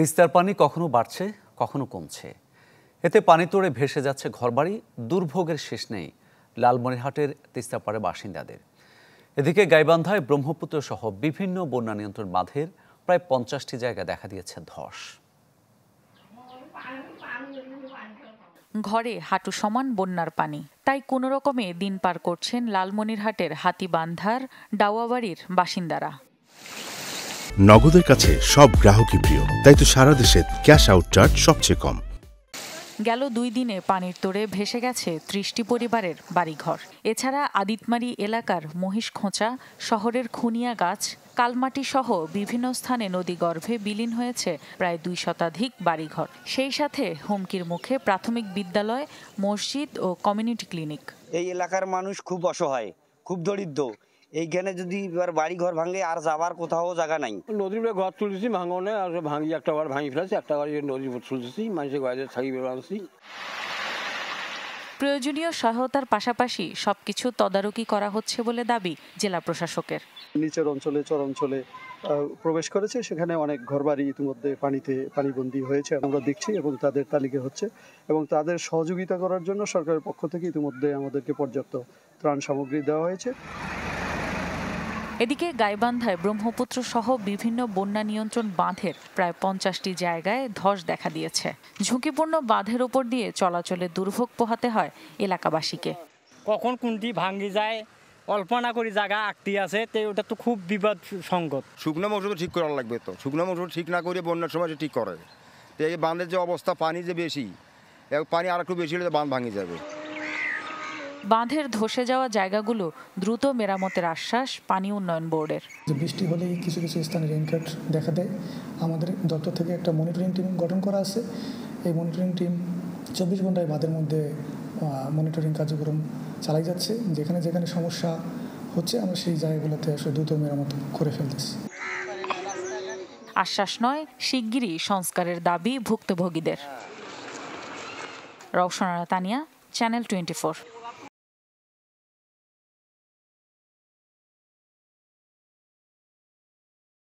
তিস্তার পানি কখনো বাড়ছে কখনো কমছে, এতে পানি তোড়ে ভেসে যাচ্ছে ঘরবাড়ি। দুর্ভোগের শেষ নেই লালমনিরহাটের তিস্তাপাড়ের বাসিন্দাদের। এদিকে গাইবান্ধায় ব্রহ্মপুত্র সহ বিভিন্ন বন্যা নিয়ন্ত্রণ বাঁধের প্রায় 50টি জায়গায় দেখা দিয়েছে ধস। ঘরে হাঁটু সমান বন্যার পানি, তাই কোনো রকমে দিন পার করছেন লালমনিরহাটের হাতিবান্ধার ডাওয়াবাড়ির বাসিন্দারা। নগদের কাছে সব গ্রাহকই প্রিয়, তাই তো সারা দেশে ক্যাশ আউট চার্জ সবচেয়ে কম। গেল 2 দিনে পানির তোড়ে ভেসে গেছে 30টি পরিবারের বাড়িঘর। এছাড়া আদিতমারি এলাকার মহিষখোঁচা, শহরের খুনিয়া গাছ, কালমাটি সহ বিভিন্ন স্থানে নদীগর্ভে বিলীন হয়েছে প্রায় 2 শতাধিক বাড়িঘর। সেই সাথে হুমকির মুখে প্রাথমিক বিদ্যালয়, মসজিদ ও কমিউনিটি ক্লিনিক। এই এলাকার মানুষ খুব অসহায়, খুব দরিদ্র। এইখানে যদি এবার বাড়ি ঘর ভাঙে আর যাবার কোথাও জায়গা নাই। নদীর ঘর তুলেছি ভাঙনে, আর ভাঙি একটা ঘর ভাঙি ফেলেছি, একটা ঘর নদীর তুলতেছি, মানুষের ঘরে থাকি বেরোচ্ছি। প্রয়োজনীয় সহায়তার পাশাপাশি সবকিছু তদারকি করা হচ্ছে বলে দাবি জেলা প্রশাসকের। নিচের অঞ্চলে চর অঞ্চলে প্রবেশ করেছে, সেখানে অনেক ঘরবাড়ি ইতিমধ্যে পানিবন্দী হয়েছে, আমরা দেখছি এবং তাদের তালিকা হচ্ছে এবং তাদের সহযোগিতা করার জন্য সরকারের পক্ষ থেকে ইতিমধ্যে আমাদেরকে পর্যাপ্ত ত্রাণ সামগ্রী দেওয়া হয়েছে। এদিকে গাইবান্ধায় ব্রহ্মপুত্র সহ বিভিন্ন বন্যা নিয়ন্ত্রণ বাঁধের প্রায় 50টি জায়গায় ধস দেখা দিয়েছে। ঝুঁকিপূর্ণ বাঁধের ওপর দিয়ে চলাচলে দুর্ভোগ পোহাতে হয় এলাকাবাসীকে। কখন কোনটি ভাঙ্গি যায় অল্পনা করে জায়গা আটটি আছে, তো ওটা তো খুব বিপদ সংকট। শুকনো মৌসুম ঠিক করা লাগবে, তো শুকনো মৌসুম ঠিক না করে বন্যার সময় ঠিক করে। তো এই বাঁধের যে অবস্থা, পানি যে বেশি, পানি আর একটু বেশি হলে বাঁধ ভাঙে যাবে। বাঁধের ধসে যাওয়া জায়গাগুলো দ্রুত মেরামতের আশ্বাস পানি উন্নয়ন বোর্ডের। বৃষ্টি হলেই কিছু কিছু স্থানে রেইনকাট দেখা দেয়। আমাদের দপ্তর থেকে একটা মনিটরিং টিম গঠন করা আছে। এই মনিটরিং টিম 24 ঘন্টায় বাঁধের মধ্যে মনিটরিং কার্যক্রম চালাই যাচ্ছে। যেখানে যেখানে সমস্যা হচ্ছে আমরা সেই জায়গাগুলোতে আসলে দ্রুত মেরামত করে ফেলতেছি। আশ্বাস নয়, শিগগিরই সংস্কারের দাবি ভুক্তভোগীদের। রওশনা তানিয়া, চ্যানেল 24।